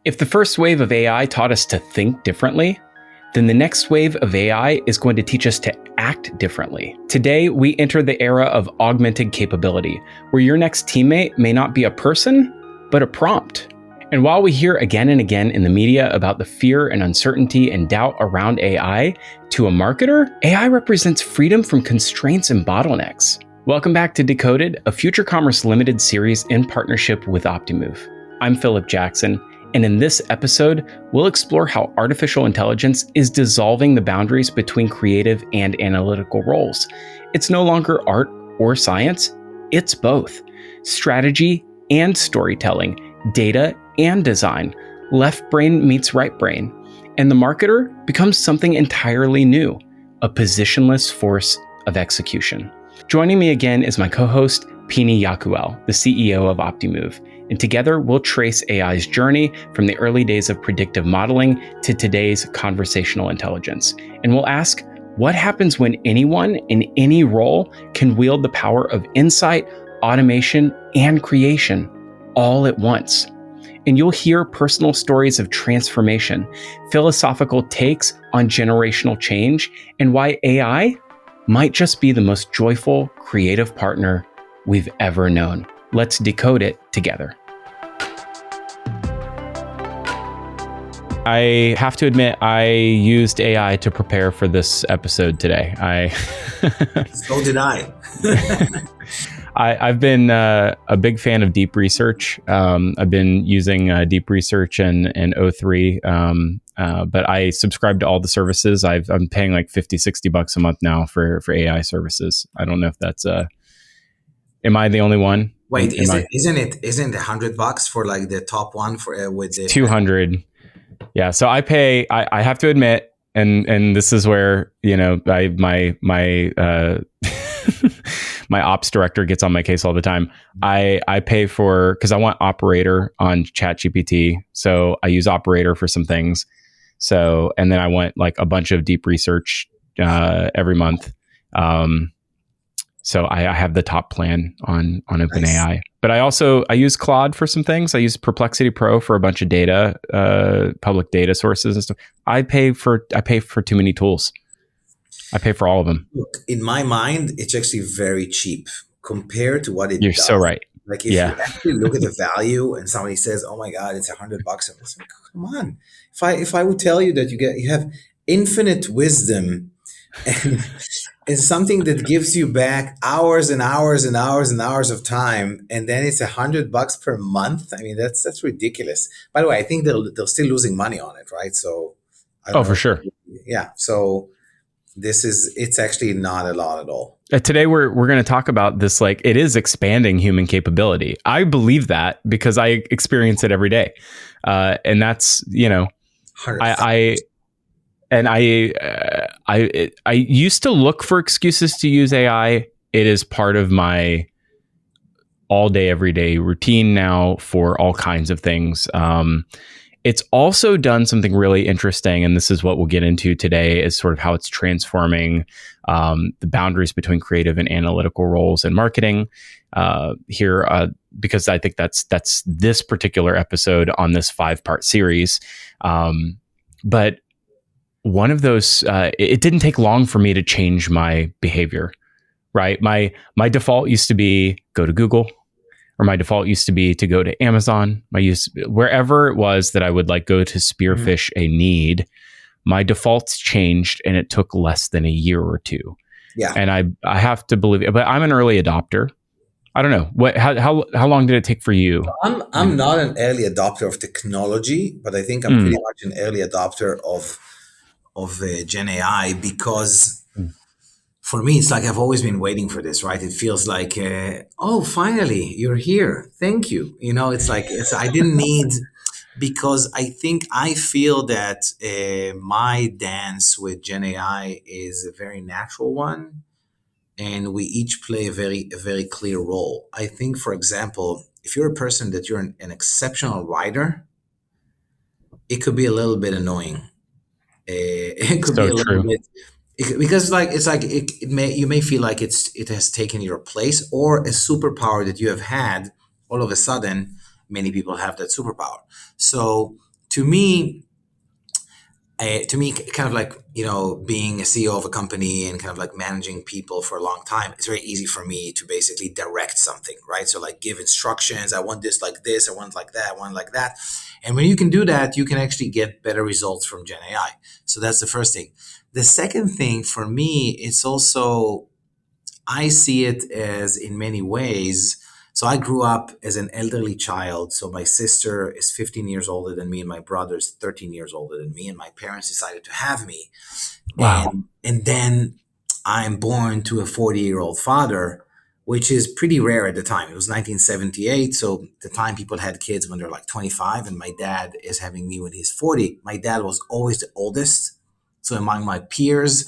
If the first wave of AI taught us to think differently, then the next wave of AI is going to teach us to act differently. Today, we enter the era of augmented capability, where your next teammate may not be a person, but a prompt. And while we hear again and again in the media about the fear and uncertainty and doubt around AI, to a marketer, AI represents freedom from constraints and bottlenecks. Welcome back to Decoded, a Future Commerce Limited series in partnership with Optimove. I'm Phillip Jackson, and in this episode, we'll explore how artificial intelligence is dissolving the boundaries between creative and analytical roles. It's no longer art or science, it's both. Strategy and storytelling, data and design, left brain meets right brain. And the marketer becomes something entirely new, a positionless force of execution. Joining me again is my co-host, Pini Yakuel, the CEO of Optimove. And together, we'll trace AI's journey from the early days of predictive modeling to today's conversational intelligence. And we'll ask, what happens when anyone in any role can wield the power of insight, automation, and creation all at once? And you'll hear personal stories of transformation, philosophical takes on generational change, and why AI might just be the most joyful, creative partner we've ever known. Let's decode it together. I have to admit, I used AI to prepare for this episode today. So did I. I've been a big fan of deep research. I've been using deep research and O3, but I subscribe to all the services. I'm paying like $50-$60 a month now for AI services. I don't know if that's am I the only one? Wait, isn't it $100 for like the top one for with the 200? Yeah. So I pay. I have to admit, and this is where my my ops director gets on my case all the time. I pay for, because I want Operator on ChatGPT, so I use Operator for some things. So, and then I want like a bunch of deep research every month. So I have the top plan on OpenAI. Nice. But I use Claude for some things. I use Perplexity Pro for a bunch of data, public data sources and stuff. I pay for too many tools. I pay for all of them. Look, in my mind, it's actually very cheap compared to what it You're does. So right. Like if you actually look at the value and somebody says, "Oh my God, it's $100," I'm like, come on. If I would tell you that you have infinite wisdom and it's something that gives you back hours and hours and hours and hours of time, and then it's $100 per month. I mean, that's ridiculous. By the way, I think they're still losing money on it, right? So, for sure. Yeah. So it's actually not a lot at all. Today we're going to talk about this. Like, it is expanding human capability. I believe that because I experience it every day, and that's I used to look for excuses to use AI. It is part of my all day, everyday routine now for all kinds of things. It's also done something really interesting, and this is what we'll get into today, is sort of how it's transforming the boundaries between creative and analytical roles in marketing here, because I think that's this particular episode on this 5-part series. But one of those, it didn't take long for me to change my behavior, right? My default used to be go to Google, or my default used to be to go to Amazon. Wherever it was that I would like go to spearfish a need, my defaults changed, and it took less than a year or two. Yeah. And I have to believe it, but I'm an early adopter. I don't know how long did it take for you? I'm not an early adopter of technology, but I think I'm pretty much an early adopter of Gen AI, because for me, it's like I've always been waiting for this, right? It feels like, oh, finally, you're here. Thank you. It's like I didn't need, because I feel that my dance with Gen AI is a very natural one, and we each play a very clear role. I think, for example, if you're a person that you're an exceptional writer, it could be a little bit annoying. It could be a little bit. Because you may feel like it has taken your place, or a superpower that you have had. All of a sudden, many people have that superpower. So to me, kind of like, being a CEO of a company and kind of like managing people for a long time, it's very easy for me to basically direct something, right? So like give instructions. I want this like this. I want like that. I want like that. And when you can do that, you can actually get better results from Gen AI. So that's the first thing. The second thing for me, it's also, I see it as in many ways. So I grew up as an elderly child. So my sister is 15 years older than me, and my brother is 13 years older than me. And my parents decided to have me. Wow. And then I'm born to a 40-year-old father, which is pretty rare at the time. It was 1978. So at the time people had kids when they're like 25, and my dad is having me when he's 40. My dad was always the oldest. So among my peers,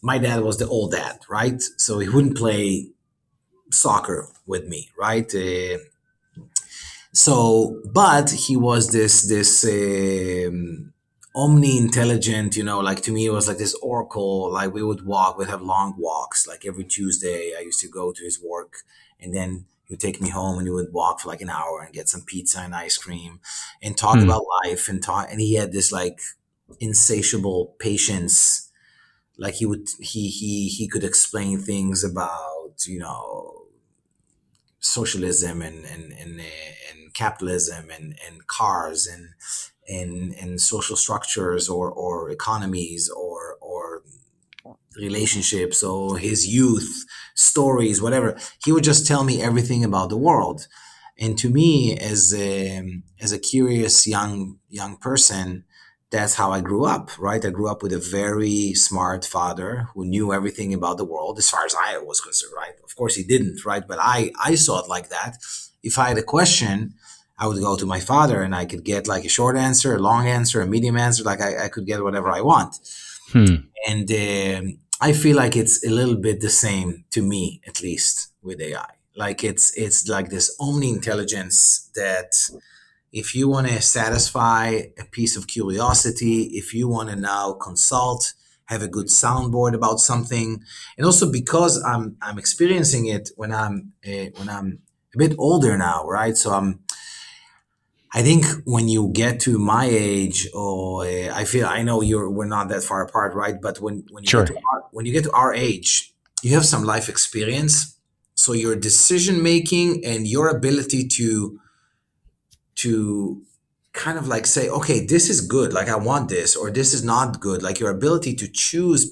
my dad was the old dad, right? So he wouldn't play soccer with me, right? But he was this omni intelligent, like to me it was like this oracle. Like we'd have long walks. Like every Tuesday, I used to go to his work, and then he would take me home, and he would walk for like an hour and get some pizza and ice cream, and talk about life and he had this like insatiable patience. Like he could explain things about socialism and capitalism and cars and social structures or economies or relationships or his youth stories, whatever. He would just tell me everything about the world. And to me, as a curious young person, that's how I grew up, right? I grew up with a very smart father who knew everything about the world as far as I was concerned, right? Of course he didn't, right? But I saw it like that. If I had a question, I would go to my father and I could get like a short answer, a long answer, a medium answer. Like I could get whatever I want. And I feel like it's a little bit the same to me, at least with AI. Like it's like this omni intelligence that if you want to satisfy a piece of curiosity, if you want to now consult, have a good soundboard about something, and also because I'm experiencing it when I'm a bit older now, right? So I think when you get to my age, or I know we're not that far apart, right? But when you Sure. get to our age, you have some life experience, so your decision making and your ability to kind of like say, okay, this is good, like I want this, or this is not good. Like your ability to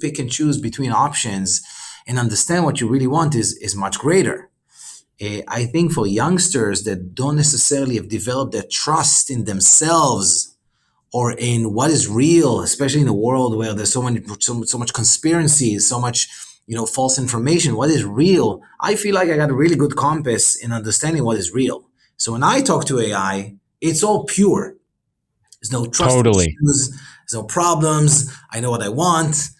pick and choose between options and understand what you really want is much greater. I think for youngsters that don't necessarily have developed that trust in themselves or in what is real, especially in a world where there's so much conspiracy, so much false information. What is real? I feel like I got a really good compass in understanding what is real. So when I talk to AI, it's all pure. There's no trust issues. There's no problems. I know what I want.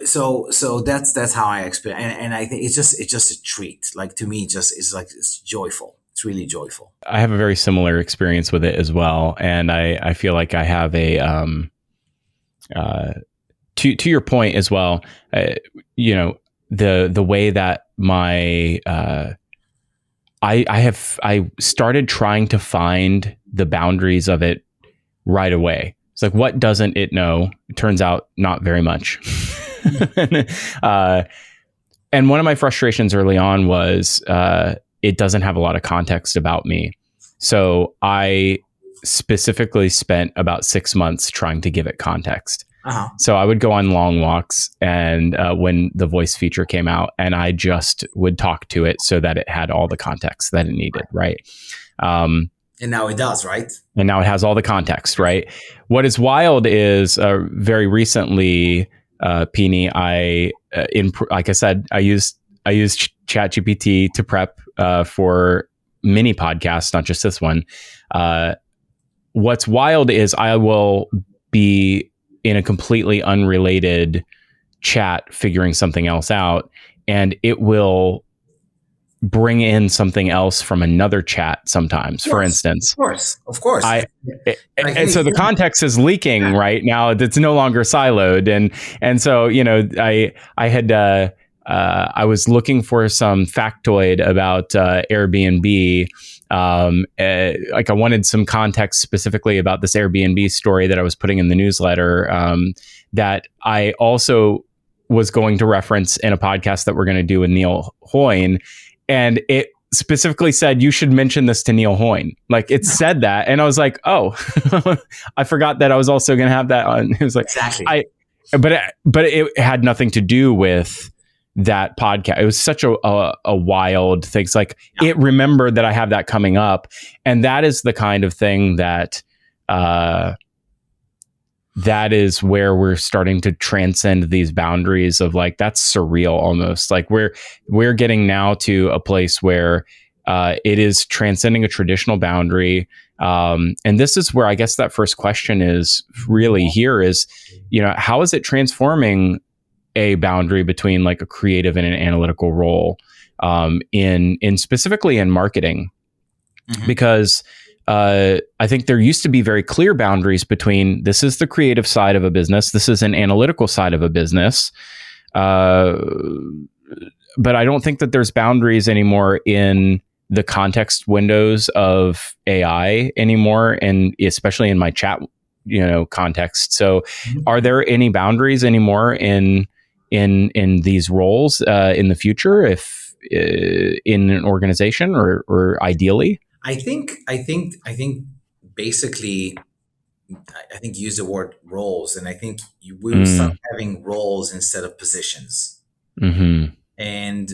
So that's how I experience, and I think it's just a treat. Like to me, it's joyful. It's really joyful. I have a very similar experience with it as well, and I feel like I have a to your point as well. The way that my I started trying to find the boundaries of it right away. It's like, what doesn't it know? It turns out not very much. And one of my frustrations early on was it doesn't have a lot of context about me. So I specifically spent about 6 months trying to give it context. Uh-huh. So I would go on long walks, and when the voice feature came out, and I just would talk to it so that it had all the context that it needed, right? And now it does, right? And now it has all the context, right? What is wild is very recently, Pini, like I said, I used ChatGPT to prep for mini podcasts, not just this one. What's wild is I will be in a completely unrelated chat figuring something else out, and it will bring in something else from another chat sometimes. For instance, of course. And so the context is leaking right now. It's no longer siloed, and so I was looking for some factoid about Airbnb, Like I wanted some context specifically about this Airbnb story that I was putting in the newsletter, that I also was going to reference in a podcast that we're going to do with Neil Hoyne. And it specifically said, you should mention this to Neil Hoyne. Like it said that. And I was like, oh, I forgot that I was also going to have that on. It was like, exactly. But it had nothing to do with that podcast. It was such a wild thing. It's like, it remembered that I have that coming up. And that is the kind of thing that, that is where we're starting to transcend these boundaries of like, that's surreal almost. Like we're getting now to a place where it is transcending a traditional boundary. And this is where I guess that first question is really here is, how is it transforming a boundary between like a creative and an analytical role in specifically in marketing? Mm-hmm. Because I think there used to be very clear boundaries between this is the creative side of a business, this is an analytical side of a business. But I don't think that there's boundaries anymore in the context windows of AI anymore, and especially in my chat, context. So, are there any boundaries anymore in these roles in the future, if in an organization or ideally? I think basically, I think use the word roles, and I think we will start having roles instead of positions. Mm-hmm. And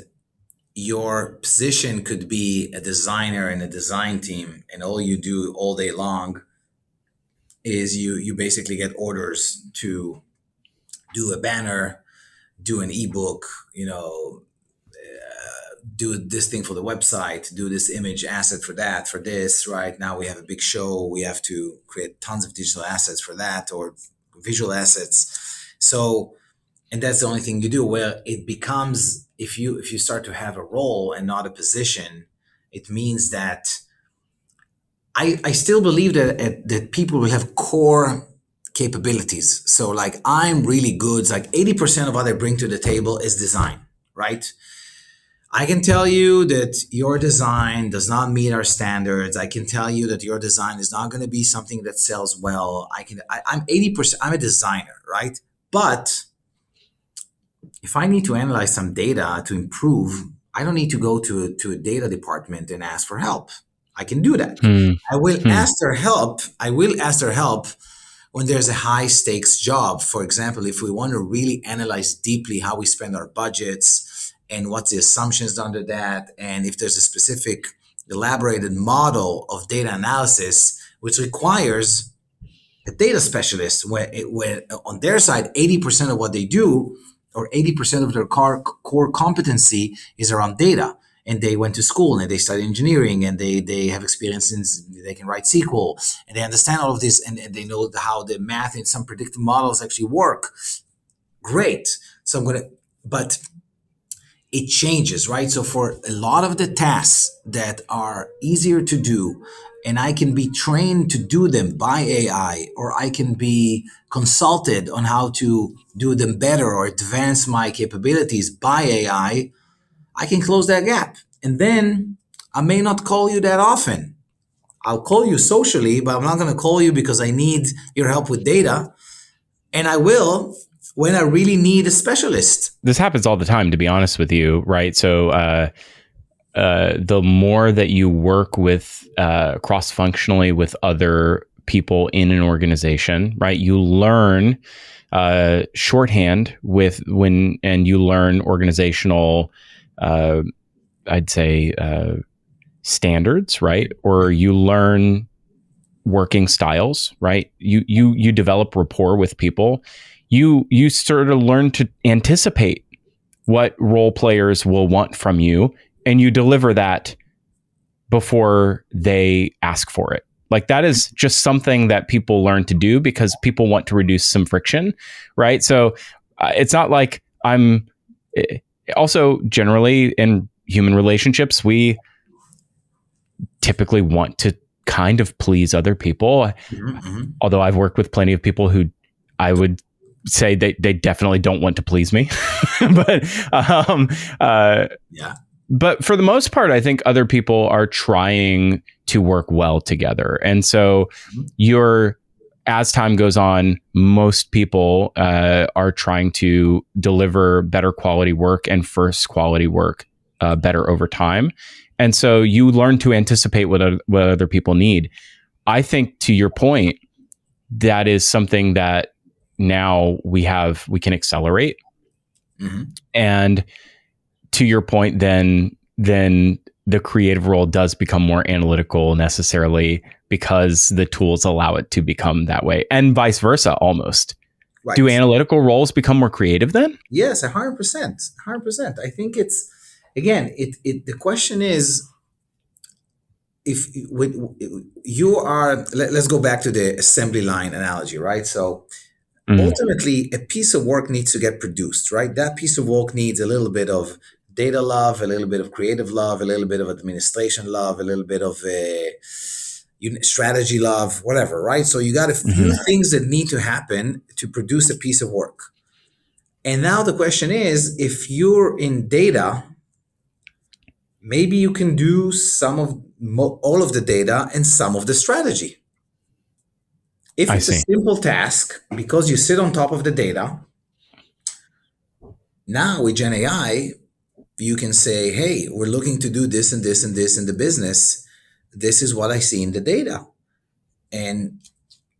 your position could be a designer in a design team, and all you do all day long is you basically get orders to do a banner, do an ebook, do this thing for the website, do this image asset for that, for this, right? Now we have a big show. We have to create tons of digital assets for that, or visual assets. So, and that's the only thing you do. Where it becomes, if you start to have a role and not a position, it means that I still believe that people will have core capabilities. So like I'm really good. Like 80% of what I bring to the table is design, right? I can tell you that your design does not meet our standards. I can tell you that your design is not going to be something that sells well. I'm 80%, I'm a designer, right? But if I need to analyze some data to improve, I don't need to go to a data department and ask for help. I can do that. I will ask their help. I will ask their help when there's a high stakes job. For example, if we want to really analyze deeply how we spend our budgets, and what's the assumptions under that, and if there's a specific elaborated model of data analysis, which requires a data specialist, where on their side, 80% of what they do, or 80% of their core competency is around data. And they went to school and they studied engineering, and they have experience they can write SQL, and they understand all of this, and they know how the math and some predictive models actually work. Great. So but it changes, right? So for a lot of the tasks that are easier to do, and I can be trained to do them by AI, or I can be consulted on how to do them better or advance my capabilities by AI, I can close that gap. And then I may not call you that often. I'll call you socially, but I'm not going to call you because I need your help with data. And I will when I really need a specialist. This happens all the time, to be honest with you, right? So the more that you work with cross-functionally with other people in an organization, right, you learn shorthand and you learn organizational, I'd say, standards, right? Or you learn working styles, right? You develop rapport with people. You sort of learn to anticipate what role players will want from you, and you deliver that before they ask for it. Like that is just something that people learn to do because people want to reduce some friction, right? So it's not like I'm also generally in human relationships, we typically want to kind of please other people. Mm-hmm. Although I've worked with plenty of people who I would say they definitely don't want to please me. But But for the most part, I think other people are trying to work well together. And so as time goes on, most people are trying to deliver better quality work and first quality work better over time. And so you learn to anticipate what other people need. I think, to your point, that is something that now we can accelerate. Mm-hmm. And to your point, then the creative role does become more analytical necessarily because the tools allow it to become that way, and vice versa almost. Right. Do analytical roles become more creative then? Yes, 100%. 100%. I think it's, again, the question is, if you are, let's go back to the assembly line analogy, right? So ultimately, a piece of work needs to get produced, right? That piece of work needs a little bit of data love, a little bit of creative love, a little bit of administration love, a little bit of strategy love, whatever, right? So you got a few things that need to happen to produce a piece of work. And now the question is, if you're in data, maybe you can do all of the data and some of the strategy. If it's a simple task, because you sit on top of the data, now with Gen AI, you can say, hey, we're looking to do this and this and this in the business. This is what I see in the data. And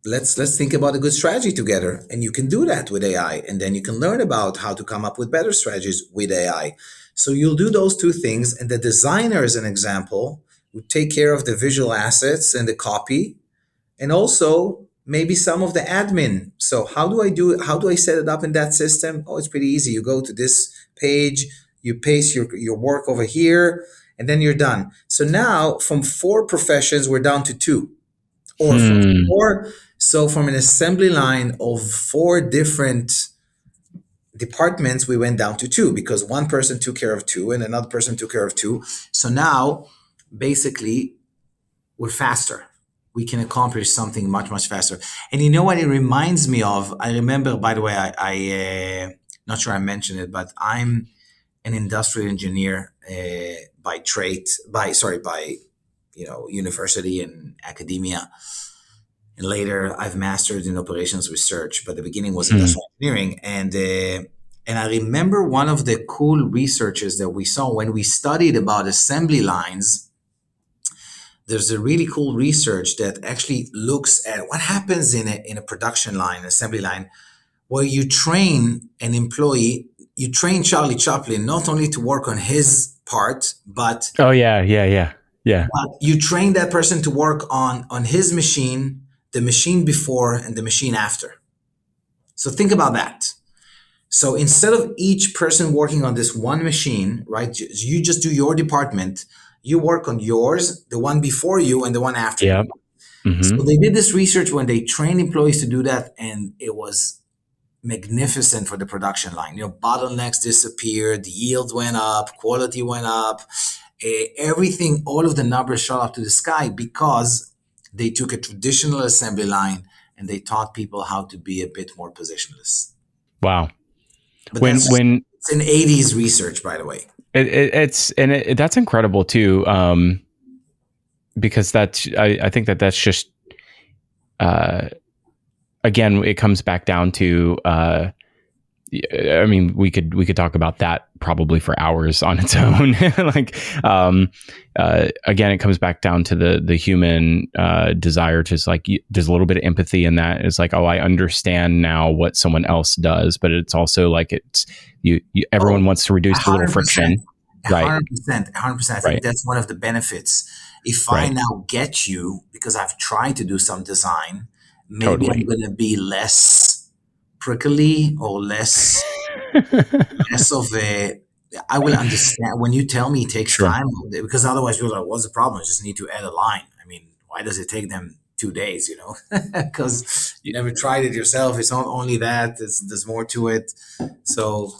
let's think about a good strategy together. And you can do that with AI. And then you can learn about how to come up with better strategies with AI. So you'll do those two things. And the designer, as an example, would take care of the visual assets and the copy, and also maybe some of the admin. So how do I set it up in that system? Oh, it's pretty easy. You go to this page, you paste your work over here, and then you're done. So now from 4 professions, we're down to 2. Or from 4. So from an assembly line of 4 different departments, we went down to 2 because one person took care of 2 and another person took care of 2. So now basically we're faster. We can accomplish something much, much faster. And you know what it reminds me of? I remember, by the way, I not sure I mentioned it, but I'm an industrial engineer by trade, by university and academia. And later I've mastered in operations research, but the beginning was industrial engineering. And I remember one of the cool researches that we saw when we studied about assembly lines. There's a really cool research that actually looks at what happens in a production line, assembly line, where you train an employee, you train Charlie Chaplin not only to work on his part, but but you train that person to work on his machine, the machine before and the machine after. So think about that. So instead of each person working on this one machine, right, you just do your department. You work on yours, the one before you, and the one after you. So they did this research when they trained employees to do that, and it was magnificent for the production line. Bottlenecks disappeared, yield went up, quality went up, everything, all of the numbers shot up to the sky because they took a traditional assembly line and they taught people how to be a bit more positionless. Wow. But it's an 80s research, by the way. That's incredible too, because I think that's just again, it comes back down to I mean, we could talk about that probably for hours on its own. Again, it comes back down to the human desire to just there's a little bit of empathy in that. It's like, oh, I understand now what someone else does, but it's also like everyone wants to reduce the little friction. 100%. I think that's one of the benefits. If I now get you, because I've tried to do some design, maybe I'm going to be less prickly or less of a, I will understand when you tell me it takes time, because otherwise you're like, what's the problem? I just need to add a line. I mean, why does it take them 2 days, because you never tried it yourself. It's not only that, there's more to it. So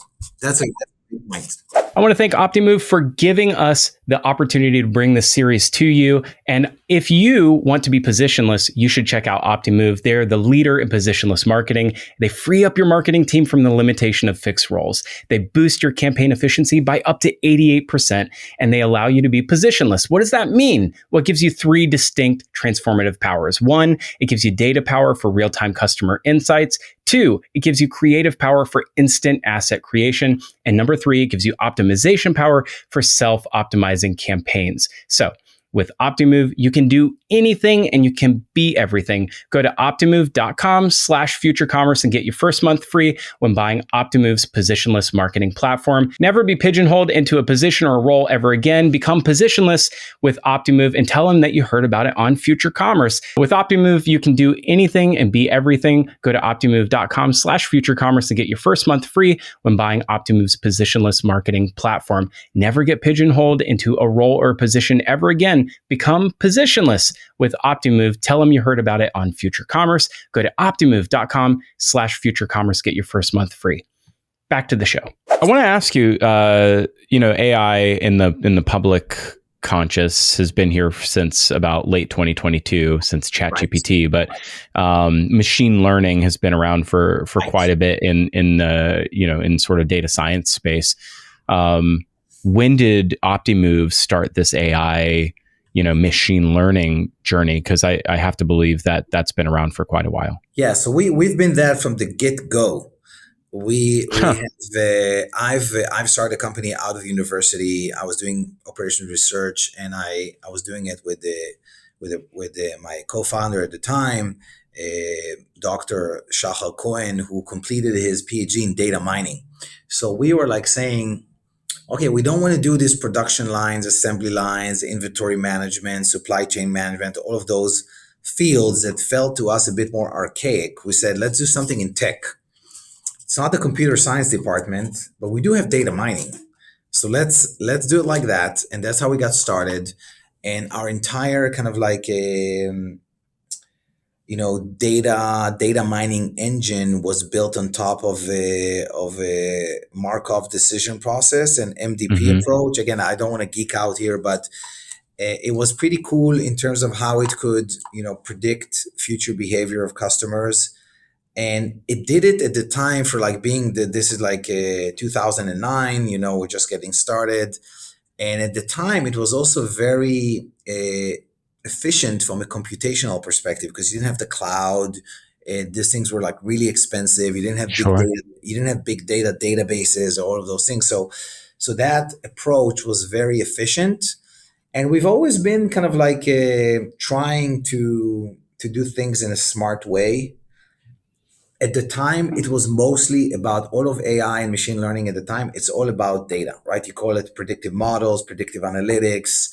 that's a good point. I want to thank Optimove for giving us the opportunity to bring this series to you. And if you want to be positionless, you should check out Optimove. They're the leader in positionless marketing. They free up your marketing team from the limitation of fixed roles. They boost your campaign efficiency by up to 88%, and they allow you to be positionless. What does that mean? Well, it gives you 3 distinct transformative powers. 1, it gives you data power for real-time customer insights. 2, it gives you creative power for instant asset creation. And number 3, it gives you optimization power for self-optimizing campaigns. So with Optimove, you can do anything and you can be everything. Go to optimove.com/futurecommerce and get your first month free when buying Optimove's positionless marketing platform. Never be pigeonholed into a position or a role ever again. Become positionless with Optimove and tell them that you heard about it on Future Commerce. With Optimove, you can do anything and be everything. Go to optimove.com/futurecommerce and get your first month free when buying Optimove's positionless marketing platform. Never get pigeonholed into a role or position ever again. Become positionless with Optimove. Tell them you heard about it on Future Commerce. Go to optimove.com/futurecommerce. Get your first month free. Back to the show. I want to ask you, AI in the public conscious has been here since about late 2022, since ChatGPT, but machine learning has been around for quite a bit in sort of data science space. When did Optimove start this AI machine learning journey? Because I have to believe that that's been around for quite a while. Yeah, so we've been there from the get-go. I've started a company out of university. I was doing operations research, and I was doing it with my co-founder at the time, Dr. Shachar Cohen, who completed his PhD in data mining. So we were like saying, okay, we don't want to do these production lines, assembly lines, inventory management, supply chain management, all of those fields that felt to us a bit more archaic. We said, let's do something in tech. It's not the computer science department, but we do have data mining. So let's do it like that. And that's how we got started. And our entire kind of like data mining engine was built on top of a Markov decision process and MDP approach. Again, I don't want to geek out here, but it was pretty cool in terms of how it could, predict future behavior of customers. And it did it at the time for like this is like 2009, we're just getting started. And at the time, it was also very efficient from a computational perspective because you didn't have the cloud. These things were like really expensive. You didn't have big data. You didn't have big data databases or all of those things. So that approach was very efficient. And we've always been kind of like trying to do things in a smart way. At the time, it was mostly about all of AI and machine learning at the time. It's all about data, right? You call it predictive models, predictive analytics,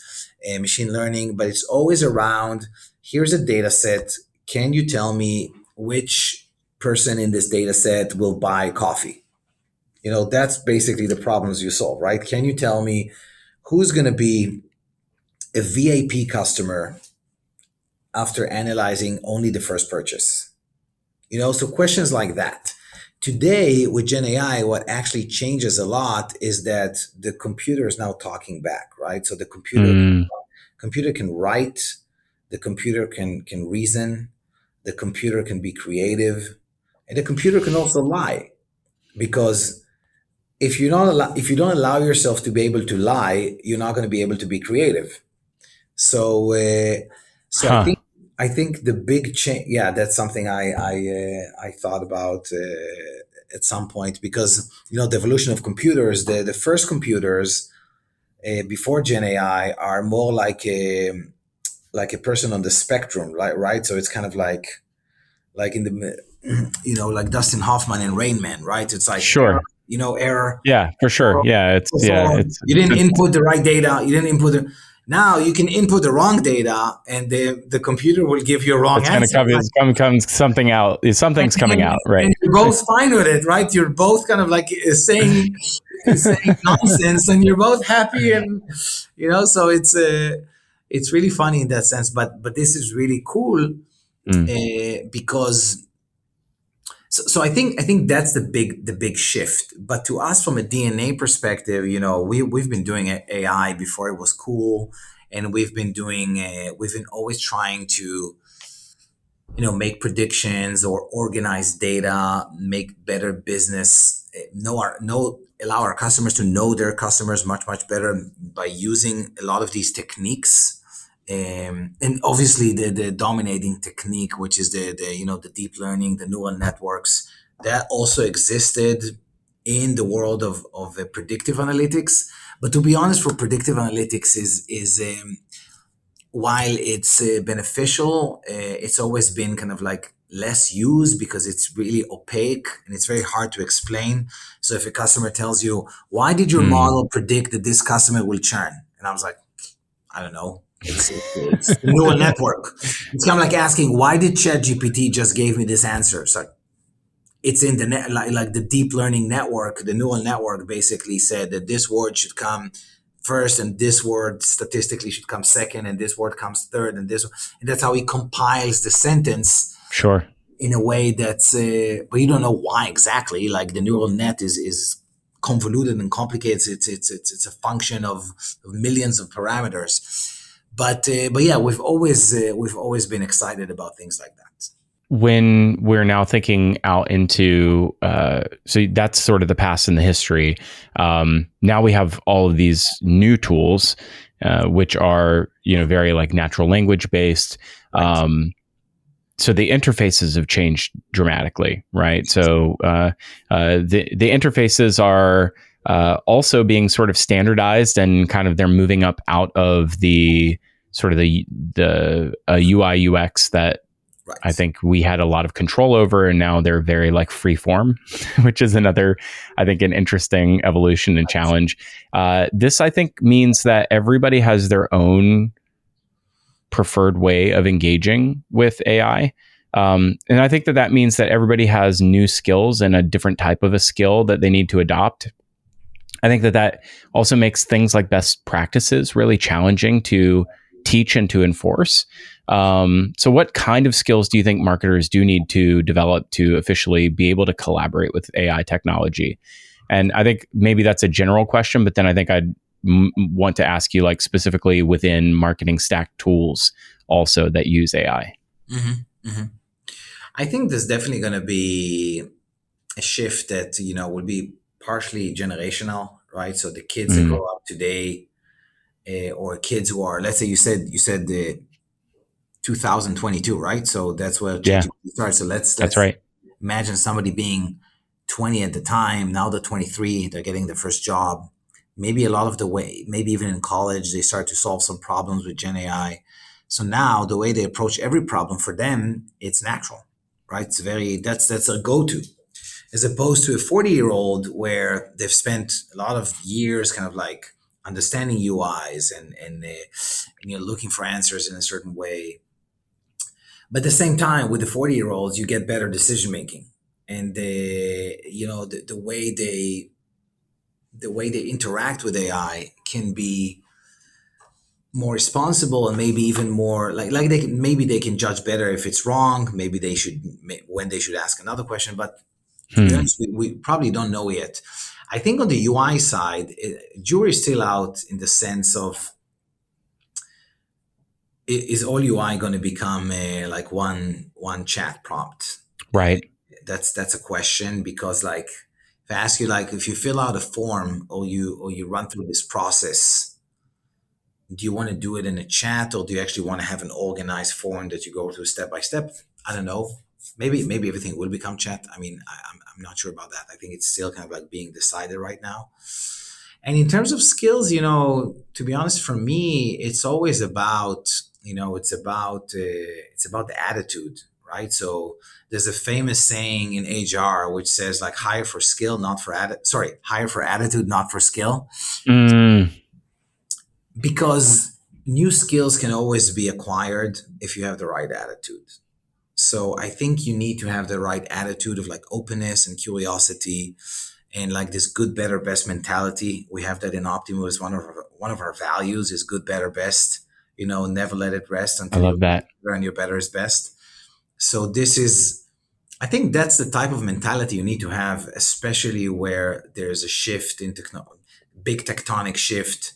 machine learning, but it's always around, here's a data set. Can you tell me which person in this data set will buy coffee? That's basically the problems you solve, right? Can you tell me who's going to be a VIP customer after analyzing only the first purchase? So questions like that. Today with Gen AI, what actually changes a lot is that the computer is now talking back, right? So the computer can write, the computer can reason, the computer can be creative, and the computer can also lie. Because if you don't allow yourself to be able to lie, you're not going to be able to be creative. So I think the big change, that's something I thought about at some point, because the evolution of computers, the first computers before Gen AI are more like a person on the spectrum, right? So it's kind of like in the like Dustin Hoffman and Rain Man, right? It's like sure. Error. Yeah, for sure. It's you didn't input the right data. You didn't input the. Now you can input the wrong data, and the computer will give you a wrong answer. Comes something out. Something's coming out, right? And you're both fine with it, right? You're both kind of like saying nonsense, and you're both happy, and so it's really funny in that sense. But this is really cool because So I think that's the big shift. But to us, from a DNA perspective, we've been doing AI before it was cool, and we've been always trying to make predictions or organize data, make better business, allow our customers to know their customers much better by using a lot of these techniques. And obviously the dominating technique, which is the deep learning, the neural networks, that also existed in the world of predictive analytics. But to be honest, for predictive analytics is while it's beneficial, it's always been kind of like less used because it's really opaque and it's very hard to explain. So if a customer tells you, "Why did your Mm. model predict that this customer will churn?" And I was like, "I don't know. It's the neural network." It's kind of like asking, "Why did ChatGPT just gave me this answer?" So it's in the net, like the deep learning network, the neural network basically said that this word should come first and this word statistically should come second and this word comes third and that's how he compiles the sentence Sure. in a way that's but you don't know why exactly. Like the neural net is convoluted and complicated. It's a function of millions of parameters. But yeah, we've always been excited about things like that. When we're now thinking out into, so that's sort of the past and the history. Now we have all of these new tools, which are, very like natural language based. Right. So the interfaces have changed dramatically, right? So the interfaces are also being sort of standardized, and kind of they're moving up out of the sort of the UI UX that I Right. think we had a lot of control over, and now they're very like free form, which is another, I think, an interesting evolution and challenge. This, I think, means that everybody has their own preferred way of engaging with AI. And I think that means that everybody has new skills and a different type of a skill that they need to adopt. I think that also makes things like best practices really challenging to teach and to enforce. So what kind of skills do you think marketers do need to develop to officially be able to collaborate with AI technology? And I think maybe that's a general question, but then I think I'd want to ask you, like, specifically within marketing stack tools also that use AI. Hmm. Hmm. I think there's definitely going to be a shift that will be partially generational, right? So the kids that Mm, grow up today, or kids who are, let's say, you said the 2022, right? So that's where yeah, ChatGPT started. So that's let's right. imagine somebody being 20 at the time. Now they're 23. They're getting their first job. Maybe a lot of the way, maybe even in college, they start to solve some problems with Gen AI. So now the way they approach every problem for them, it's natural, right? That's a go-to, as opposed to a 40-year-old where they've spent a lot of years kind of like understanding UIs and you're looking for answers in a certain way. But at the same time, with the 40-year-olds, you get better decision making, and the way they interact with AI can be more responsible and maybe even more like maybe they can judge better if it's wrong. Maybe they should when they should ask another question. But to be Hmm. honest, we probably don't know yet. I think on the UI side, jury's still out in the sense of is all UI going to become like one chat prompt? Uh, Right. that's a question because like if I ask you like if you fill out a form or you run through this process, do you want to do it in a chat or do you actually want to have an organized form that you go through step by step? I don't know. Maybe everything will become chat. I mean, I'm not sure about that. I think it's still kind of like being decided right now. And in terms of skills, to be honest, for me, it's always about, it's about the attitude, right? So there's a famous saying in HR which says like hire for skill, not for hire for attitude, not for skill, Mm, because new skills can always be acquired if you have the right attitude. So I think you need to have the right attitude of like openness and curiosity and like this good, better, best mentality. We have that in Optimove as one of our values is good, better, best. Never let it rest I until you're love that. better and your better is best. So this is I think that's the type of mentality you need to have, especially where there's a shift in technology, big tectonic shift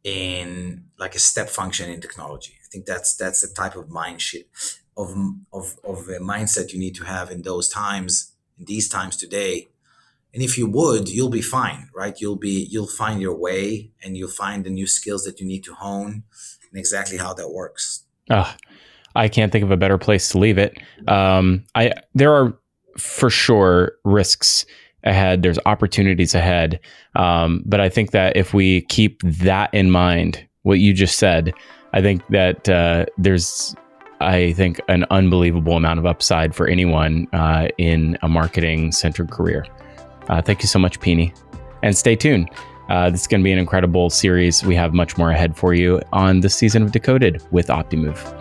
in like a step function in technology. I think that's the type of of a mindset you need to have in these times today. And if you would, you'll be fine, right? You'll find your way, and you'll find the new skills that you need to hone, and exactly how that works. I can't think of a better place to leave it. There are for sure risks ahead. There's opportunities ahead. But I think that if we keep that in mind, what you just said, I think that there's an unbelievable amount of upside for anyone in a marketing-centered career. Thank you so much, Pini. And stay tuned. This is going to be an incredible series. We have much more ahead for you on this season of Decoded with Optimove.